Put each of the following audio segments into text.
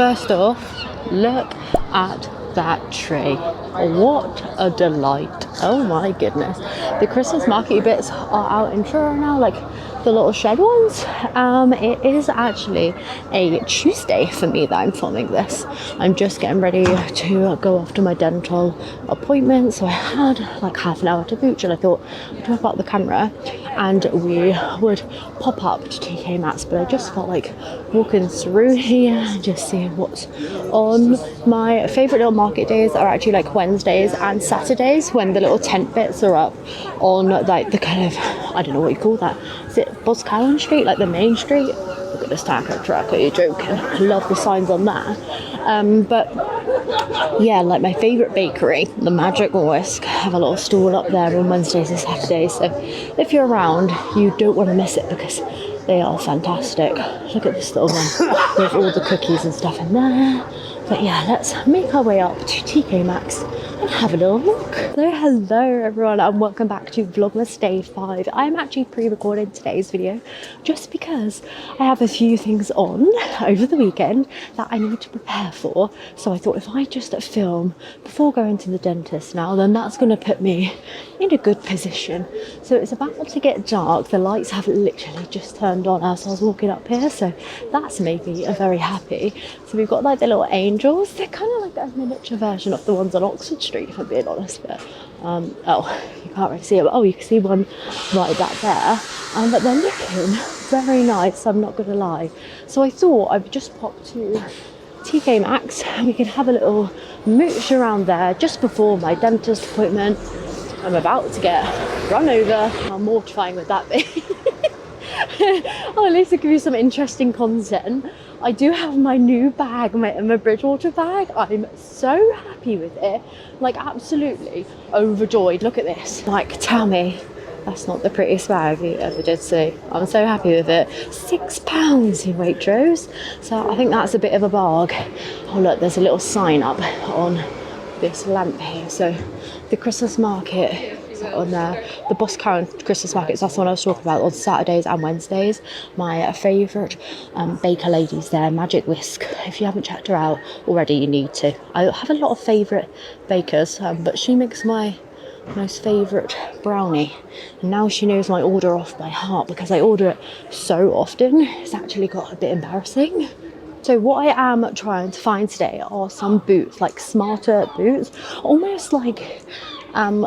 First off, look at that tree. What a delight. Oh my goodness. The Christmas market bits are out in Truro now, like the little shed ones. It is actually a Tuesday for me that I'm filming this. I'm just getting ready to go off to my dental appointment, so I had like half an hour to mooch, and I thought I'd whip out the camera and we would pop up to TK Maxx, but I just felt like walking through here and just seeing what's on. My favourite little market days are actually like Wednesdays and Saturdays, when the little tent bits are up on like the kind of, I don't know what you call that, is it Boscawen Street, like the main street? Look at this taco truck, are you joking? I love the signs on that. But yeah, like my favourite bakery, the Magic Whisk, have a little stall up there on Wednesdays and Saturdays, so if you're around you don't want to miss it because they are fantastic. Look at this little one with all the cookies and stuff in there. But yeah, let's make our way up to TK Maxx and have a little look. So hello everyone, and welcome back to Vlogmas Day 5. I'm actually pre-recording today's video just because I have a few things on over the weekend that I need to prepare for. So I thought if I just film before going to the dentist now, then that's going to put me in a good position. So it's about to get dark. The lights have literally just turned on as I was walking up here, so that's made me very happy. So we've got like the little angels. They're kind of like a miniature version of the ones on Oxford Street, if I'm being honest. But oh, you can't really see it, but oh, you can see one right back there. But they're looking very nice, I'm not gonna lie. So I thought I'd just pop to TK Maxx and we could have a little mooch around there just before my dentist appointment. I'm about to get run over. How mortifying would that be? Oh, at least it'll give you some interesting content. I do have my new bag, my Bridgewater bag. I'm so happy with it, like absolutely overjoyed. Look at this. Like, tell me that's not the prettiest bag you ever did see. I'm so happy with it. £6 in Waitrose, so I think that's a bit of a barg. Oh look, there's a little sign up on this lamp here. So the Christmas market on there, the Boscawen Christmas markets, that's the one I was talking about, on Saturdays and Wednesdays. My favourite baker lady's there, Magic Whisk. If you haven't checked her out already, you need to. I have a lot of favourite bakers, but she makes my most favourite brownie, and now she knows my order off by heart because I order it so often. It's actually got a bit embarrassing. So what I am trying to find today are some boots, like smarter boots, almost like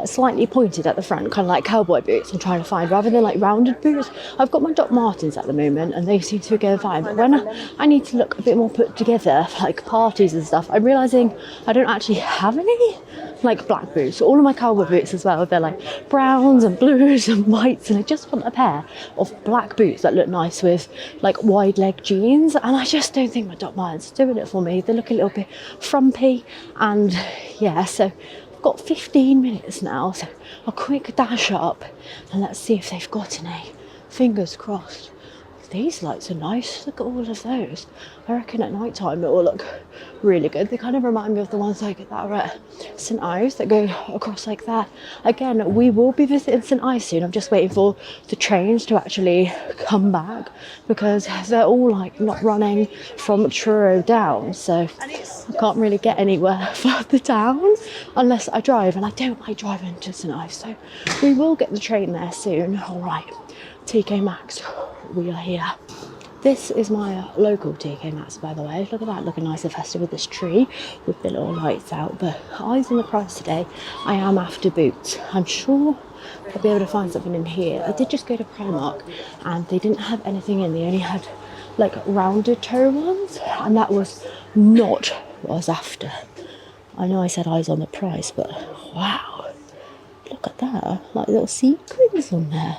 slightly pointed at the front, kind of like cowboy boots I'm trying to find, rather than like rounded boots. I've got my Doc Martens at the moment and they seem to get fine, but when I need to look a bit more put together for like parties and stuff, I'm realising I don't actually have any like black boots. All of my cowboy boots as well, they're like browns and blues and whites, and I just want a pair of black boots that look nice with like wide leg jeans, and I just don't think my Doc Martens are doing it for me. They look a little bit frumpy, and yeah, so got 15 minutes now, so a quick dash up and let's see if they've got any. Fingers crossed. These lights are nice. Look at all of those. I reckon at night time it will look really good. They kind of remind me of the ones like that are at St Ives that go across like that. Again, we will be visiting St Ives soon. I'm just waiting for the trains to actually come back because they're all like not running from Truro down, so I can't really get anywhere further down unless I drive, and I don't like driving to St Ives, so we will get the train there soon. All right, TK Maxx, we are here. This is my local TK Maxx, by the way. Look at that, looking nice and festive with this tree with the little lights out. But eyes on the price today. I am after boots. I'm sure I'll be able to find something in here. I did just go to Primark and they didn't have anything in. They only had like rounded toe ones, and that was not what I was after. I know I said eyes on the price, but wow, look at that, like little sequins on there.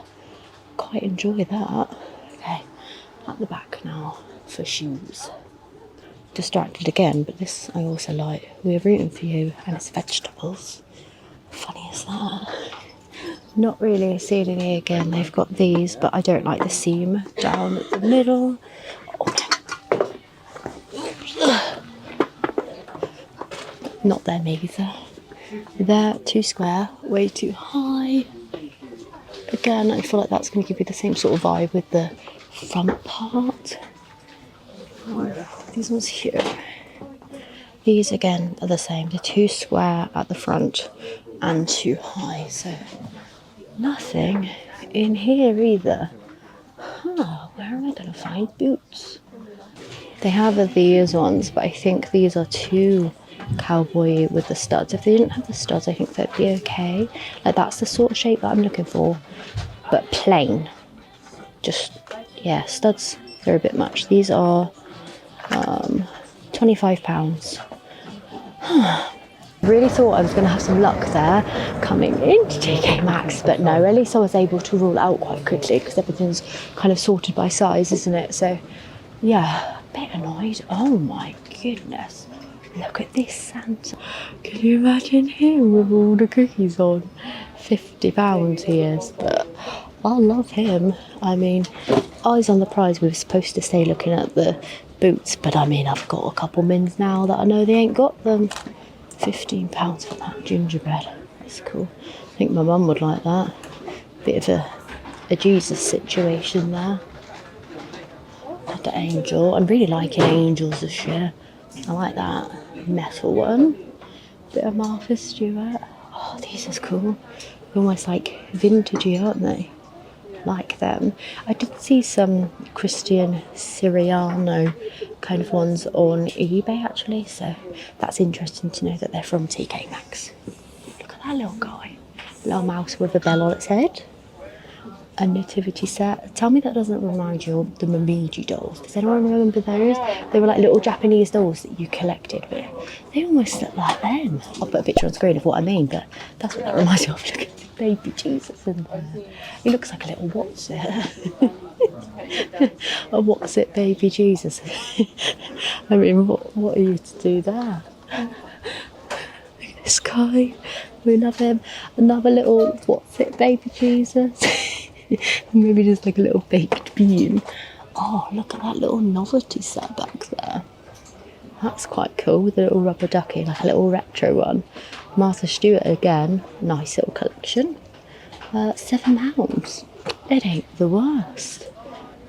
Quite enjoy that. Okay, at the back now for shoes. Distracted again, but this I also like. We're rooting for you, and it's vegetables. Funny as that. Not really seeing any again. They've got these, but I don't like the seam down at the middle. Not them either. They're too square, way too high. Again, I feel like that's going to give you the same sort of vibe with the front part. These ones here. These again are the same. They're too square at the front and too high. So nothing in here either. Huh, where am I going to find boots? They have these ones, but I think these are too cowboy with the studs. If they didn't have the studs, I think that'd be okay. Like, that's the sort of shape that I'm looking for, but plain. Just, yeah, studs, they're a bit much. These are £25. Really thought I was going to have some luck there coming into TK Maxx, but no, at least I was able to rule it out quite quickly because everything's kind of sorted by size, isn't it? So yeah, a bit annoyed. Oh my goodness, look at this Santa. Can you imagine him with all the cookies on? £50 he is, but I love him. I mean, eyes on the prize, we were supposed to stay looking at the boots, but I mean, I've got a couple mins now that I know they ain't got them. £15 for that gingerbread. That's cool. I think my mum would like that. Bit of a Jesus situation there. Had the angel. I'm really liking angels this year. I like that metal one. Bit of Martha Stewart. Oh, these are cool. Almost like vintagey, aren't they? Like them. I did see some Christian Siriano kind of ones on eBay actually, so that's interesting to know that they're from TK Maxx. Look at that little guy. Little mouse with a bell on its head. A nativity set. Tell me that doesn't remind you of the Momiji dolls. Does anyone remember those? They were like little Japanese dolls that you collected, but they almost look like them. I'll put a picture on screen of what I mean, but that's what that reminds me of. Look at the baby Jesus in there. He looks like a little what's it? A what's it baby Jesus. I mean, what are you to do there? Look at this guy. We love him. Another little what's it baby Jesus. Maybe just like a little baked bean. Oh, look at that little novelty set back there. That's quite cool with a little rubber ducky, like a little retro one. Martha Stewart again, nice little collection. £7. It ain't the worst.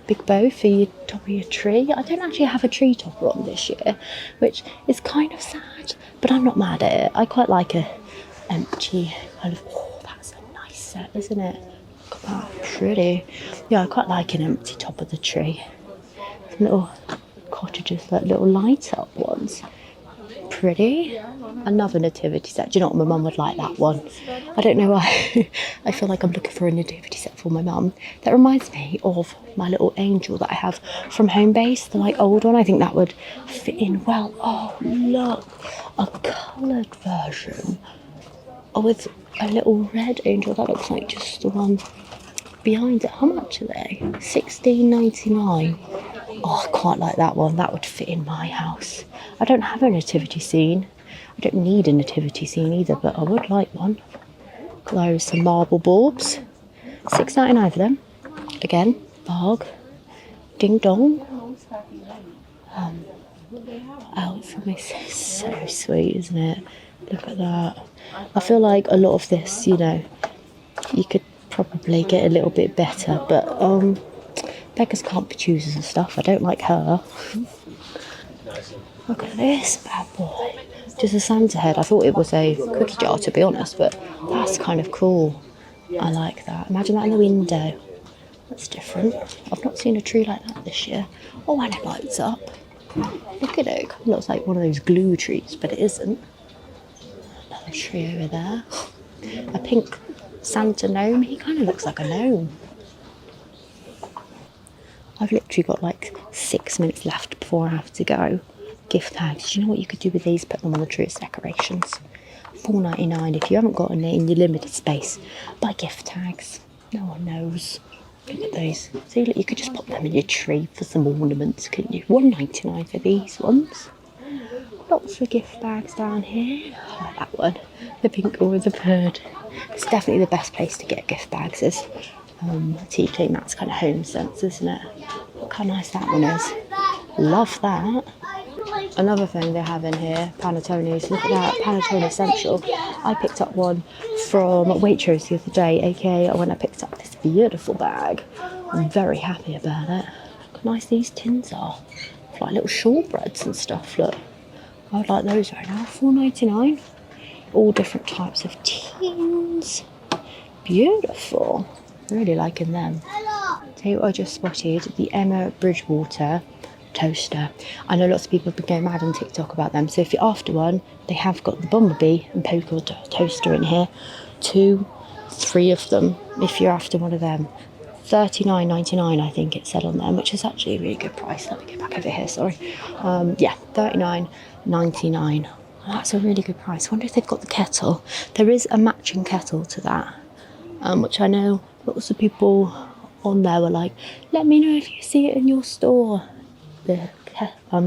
Big bow for your top of your tree. I don't actually have a tree topper on this year, which is kind of sad, but I'm not mad at it. I quite like a empty kind of, oh, that's a nice set, isn't it? Look at that, pretty. Yeah, I quite like an empty top of the tree. Some little cottages, like little light up ones. Pretty. Another nativity set. Do you know what? My mum would like that one. I don't know why. I feel like I'm looking for a nativity set for my mum. That reminds me of my little angel that I have from Home Base, the like old one. I think that would fit in well. Oh, look. A coloured version. Oh, with a little red angel. That looks like just the one behind it. How much are they? £16.99. Oh, I quite like that one. That would fit in my house. I don't have a nativity scene. I don't need a nativity scene either, but I would like one. There's some marble bulbs. £6.99 for them. Again, barg. Ding dong. Oh, it's so sweet, isn't it? Look at that. I feel like a lot of this, you know, you could probably get a little bit better, but beggars can't be choosers and stuff. I don't like her. Look at this bad boy. Just a Santa head. I thought it was a cookie jar, to be honest, but that's kind of cool. I like that. Imagine that in the window. That's different. I've not seen a tree like that this year. Oh, and it lights up. Look at it. It looks like one of those glue trees, but it isn't. Another tree over there. A pink Santa gnome. He kind of looks like a gnome. I've literally got like 6 minutes left before I have to go. Gift tags. Do you know what you could do with these? Put them on the tree as decorations. £4.99 if you haven't got any in your limited space. Buy gift tags. No one knows. Look at those. See, look, you could just pop them in your tree for some ornaments, couldn't you? £1.99 for these ones. Lots of gift bags down here. I like that one. The pink one with the bird. It's definitely the best place to get gift bags is TK Maxx kind of home sense, isn't it? Look how nice that one is. Love that. Another thing they have in here, panettones. Look at that, panettone essential. I picked up one from Waitrose the other day, aka when I picked up this beautiful bag. I'm very happy about it. Look how nice these tins are. Like little shortbreads and stuff, look. I would like those right now. $4.99. All different types of teens. Beautiful. Really liking them. Tell you what I just spotted, the Emma Bridgewater toaster. I know lots of people have been going mad on TikTok about them, so if you're after one, they have got the Bumblebee and polka dot toaster in here. 2, 3 of them if you're after one of them. $39.99 I think it said on them, which is actually a really good price. Let me get back over here, sorry. Yeah, $39.99. That's a really good price. I wonder if they've got the kettle. There is a matching kettle to that, which I know lots of people on there were like, let me know if you see it in your store. The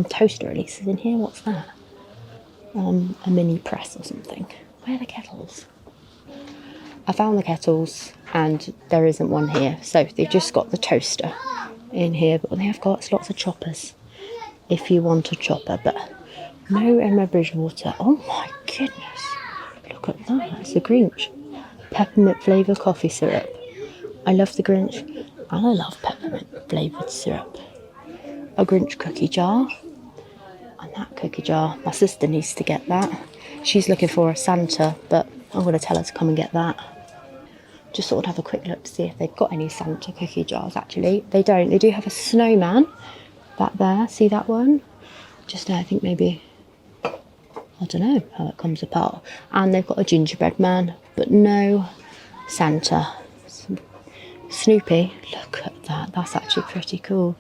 toaster release is in here. What's that? A mini press or something. Where are the kettles? I found the kettles and there isn't one here. So they've just got the toaster in here, but they have got lots of choppers if you want a chopper, but no Emma Bridgewater. Oh my goodness. Look at that. It's the Grinch. Peppermint flavour coffee syrup. I love the Grinch and I love peppermint flavoured syrup. A Grinch cookie jar. And that cookie jar, my sister needs to get that. She's looking for a Santa, but I'm going to tell her to come and get that. Just thought I'd have a quick look to see if they've got any Santa cookie jars, actually. They don't. They do have a snowman back there. See that one? Just there, I think maybe, I don't know how it comes apart. And they've got a gingerbread man, but no Santa. Snoopy, look at that. That's actually pretty cool.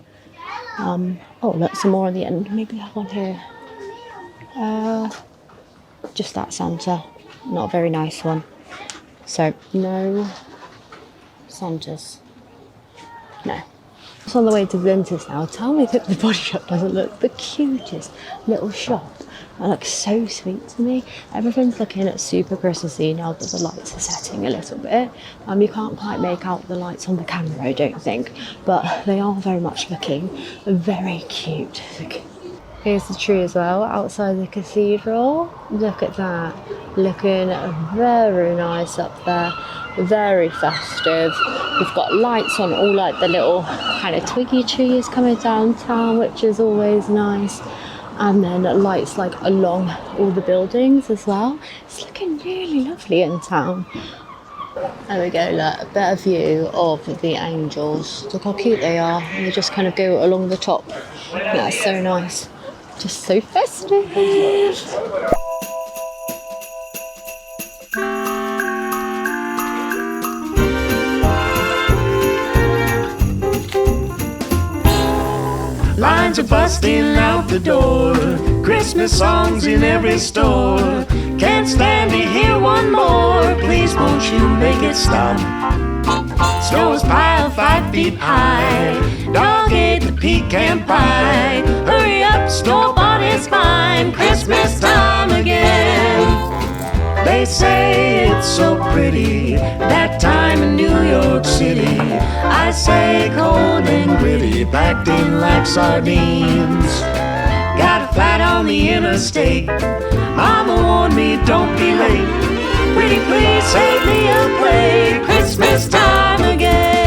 Oh, look, some more on the end. Maybe I have one here. Just that Santa. Not a very nice one. So, no Santas. No. It's on the way to the dentist now. Tell me that the Body Shop doesn't look the cutest little shop. It looks so sweet to me. Everything's looking super Christmassy now that the lights are setting a little bit. You can't quite make out the lights on the camera, I don't think, but they are very much looking very cute. Here's the tree as well, outside the cathedral. Look at that. Looking very nice up there. Very festive. We've got lights on all like the little kind of twiggy trees coming downtown, which is always nice. And then lights like along all the buildings as well. It's looking really lovely in town. There we go, look, a better view of the angels. Look how cute they are. And they just kind of go along the top. That's so nice. Just so festive. Lines are busting out the door. Christmas songs in every store. Can't stand to hear one more. Please won't you make it stop? Snow is piled 5 feet high. Dog ate the pecan pie. Hurry up, snowball is fine. Christmas time again. They say it's so pretty, that time in New York City. I say cold and gritty, packed in like sardines. Got a flat on the interstate. Mama warned me, don't be late. Pretty please save me a plate. Christmas time again.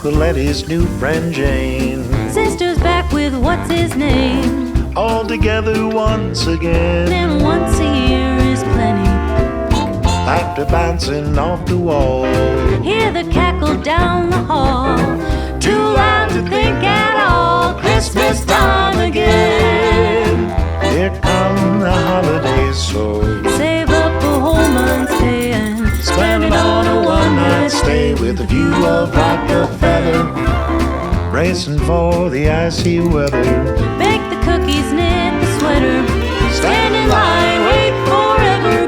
Letty's new friend Jane. Sister's back with what's his name. All together once again. And once a year is plenty. Laughter bouncing off the wall. Hear the cackle down the hall. Too loud to think at all. Christmas time again. Here come the holidays, so save up a whole month's pay and spend it on a one-night stay with a view of Rockefeller. Racing for the icy weather. Bake the cookies, knit the sweater. Stand in line, wait forever.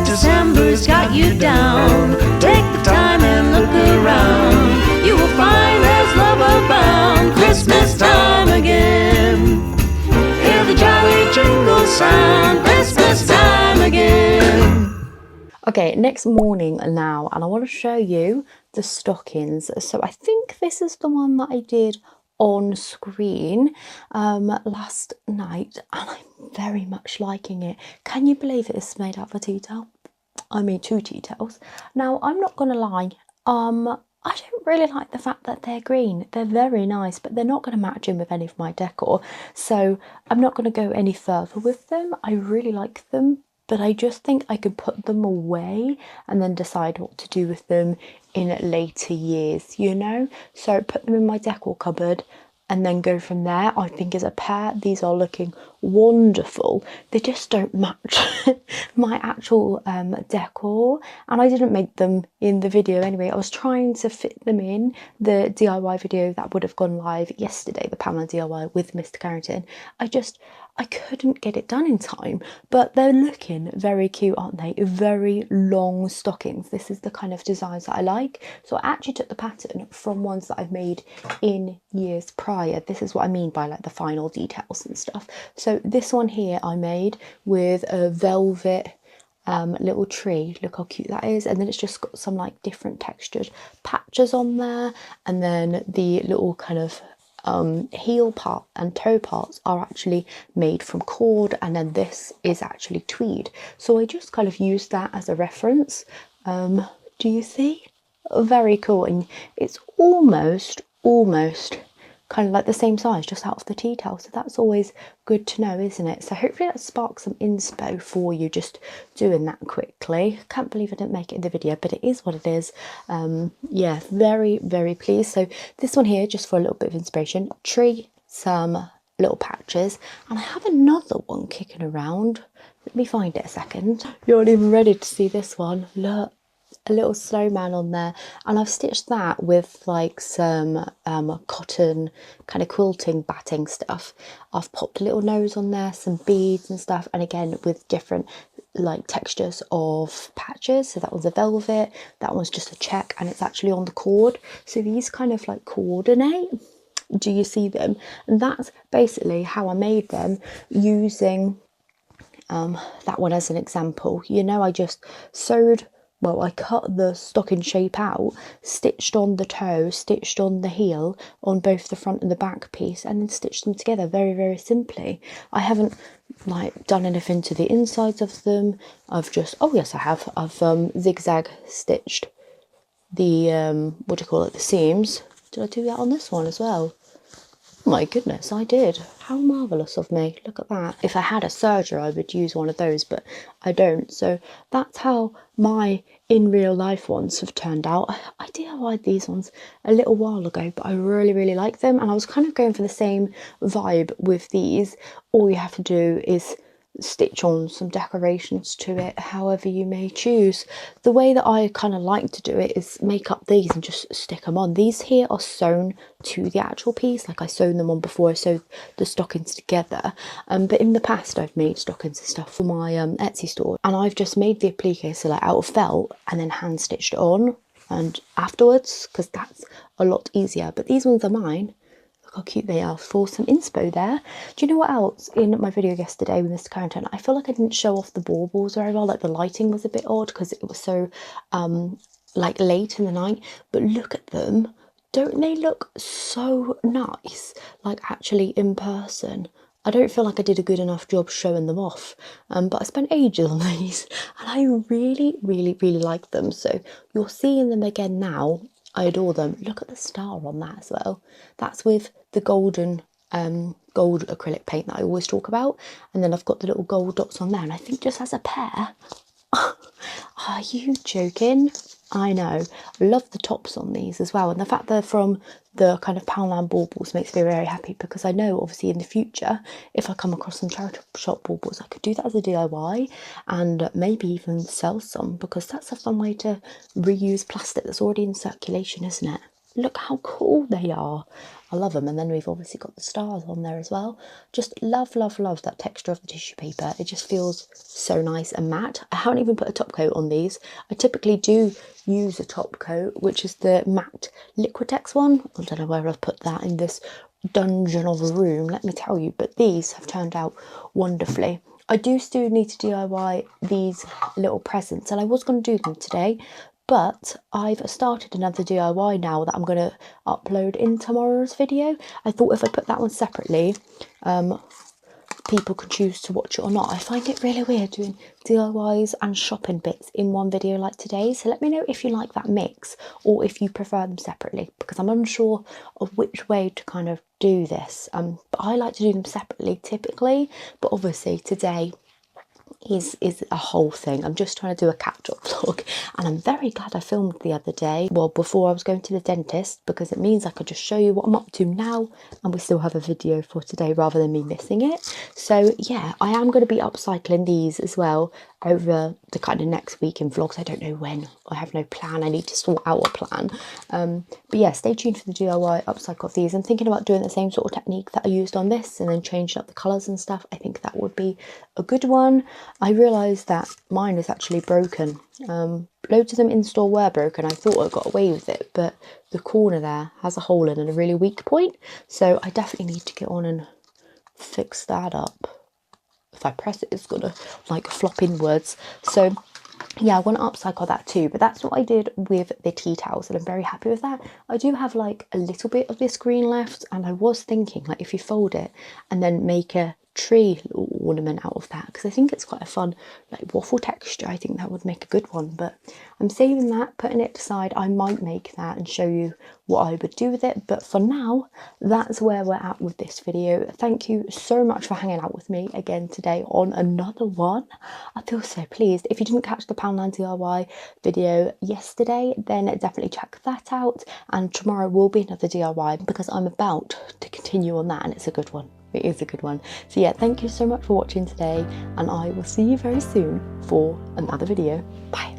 December's got you down. Take the time and look around. You will find there's love abound. Christmas time again. Hear the jolly jingle sound. Christmas time again. Okay, next morning now, and I want to show you the stockings. So I think this is the one that I did on screen last night, and I'm very much liking it. Can you believe it is made out of a tea towel? I mean 2 tea towels. Now I'm not gonna lie, I don't really like the fact that they're green. They're very nice, but they're not going to match in with any of my decor, so I'm not going to go any further with them. I really like them, but I just think I could put them away and then decide what to do with them in later years, you know? So put them in my decor cupboard and then go from there. I think as a pair, these are looking wonderful. They just don't match my actual decor, and I didn't make them in the video anyway. I was trying to fit them in the DIY video that would have gone live yesterday, the Poundland DIY with Mr. Carrington. I couldn't get it done in time, but they're looking very cute, aren't they? Very long stockings. This is the kind of designs that I like. So I actually took the pattern from ones that I've made in years prior. This is what I mean by like the final details and stuff. So this one here I made with a velvet little tree. Look how cute that is. And then it's just got some like different textured patches on there, and then the little kind of heel part and toe parts are actually made from cord, and then this is actually tweed. So I just kind of used that as a reference. Do you see? Very cool, and it's almost kind of like the same size, just out of the tea towel, so that's always good to know, isn't it? So hopefully that sparks some inspo for you, just doing that quickly. Can't believe I didn't make it in the video, but it is what it is. Yeah, very pleased. So this one here, just for a little bit of inspiration, tree, some little patches, and I have another one kicking around. Let me find it a second. You're not even ready to see this one. Look, a little snowman on there, and I've stitched that with like some cotton kind of quilting batting stuff. I've popped a little nose on there, some beads and stuff, and again with different like textures of patches. So that was a velvet, that one's just a check, and it's actually on the cord, so these kind of like coordinate. Do you see them? And that's basically how I made them, using that one as an example. You know, I just sewed, well, I cut the stocking shape out, stitched on the toe, stitched on the heel, on both the front and the back piece, and then stitched them together very simply. I haven't like done anything to the insides of them. I've just, oh yes I have, I've zigzag stitched the what do you call it, the seams. Did I do that on this one as well? Oh my goodness, I did. How marvellous of me. Look at that. If I had a serger, I would use one of those, but I don't. So that's how my in real life ones have turned out. I DIY'd these ones a little while ago, but I really like them, and I was kind of going for the same vibe with these. All you have to do is stitch on some decorations to it, however you may choose. The way that I kind of like to do it is make up these and just stick them on. These here are sewn to the actual piece, like I sewn them on before I sewed the stockings together. But in the past I've made stockings and stuff for my Etsy store, and I've just made the applique, so like out of felt, and then hand stitched it on and afterwards, because that's a lot easier. But these ones are mine. Look how cute they are. For some inspo there. Do you know what else? In my video yesterday with Mr. Carrington, I feel like I didn't show off the baubles very well. Like the lighting was a bit odd because it was so like late in the night. But look at them. Don't they look so nice? Like actually in person. I don't feel like I did a good enough job showing them off, but I spent ages on these, and I really like them. So you're seeing them again now. I adore them. Look at the star on that as well. That's with the golden gold acrylic paint that I always talk about, and then I've got the little gold dots on there, and I think just as a pair. Are you joking? I know. I love the tops on these as well, and the fact they're from the kind of Poundland baubles makes me very happy, because I know obviously in the future if I come across some charity shop baubles, I could do that as a DIY and maybe even sell some, because that's a fun way to reuse plastic that's already in circulation, isn't it? look how cool they are. I love them. And then we've obviously got the stars on there as well. Just love, love, love that texture of the tissue paper. It just feels so nice and matte. I haven't even put a top coat on these. I typically do use a top coat, which is the matte Liquitex one. I don't know where I've put that in this dungeon of a room, let me tell you, but these have turned out wonderfully. I do still need to DIY these little presents, and I was going to do them today, but I've started another DIY now that I'm going to upload in tomorrow's video. I thought if I put that one separately, people can choose to watch it or not. I find it really weird doing DIYs and shopping bits in one video like today. So let me know if you like that mix or if you prefer them separately, because I'm unsure of which way to kind of do this. But I like to do them separately typically, but obviously today is a whole thing. I'm just trying to do a catch-up vlog, and I'm very glad I filmed the other day, well, before I was going to the dentist, because it means I could just show you what I'm up to now and we still have a video for today rather than me missing it. So yeah, I am going to be upcycling these as well over the kind of next week in vlogs. I don't know when, I have no plan. I need to sort out a plan, but yeah, stay tuned for the DIY upcycle of these. I'm thinking about doing the same sort of technique that I used on this and then changing up the colours and stuff. I think that would be a good one. I realised that mine is actually broken. Loads of them in store were broken. I thought I got away with it, but the corner there has a hole in and a really weak point, so I definitely need to get on and fix that up. If I press it, it's gonna like flop inwards. So yeah, I want to upcycle that too, but that's what I did with the tea towels, and I'm very happy with that. I do have like a little bit of this green left, and I was thinking like if you fold it and then make a tree ornament out of that, because I think it's quite a fun like waffle texture. I think that would make a good one, but I'm saving that, putting it aside. I might make that and show you what I would do with it, but for now that's where we're at with this video. Thank you so much for hanging out with me again today on another one. I feel so pleased. If you didn't catch the Poundland DIY video yesterday, then definitely check that out, and tomorrow will be another DIY because I'm about to continue on that, and it's a good one. It is a good one. So yeah, thank you so much for watching today, and I will see you very soon for another video. Bye.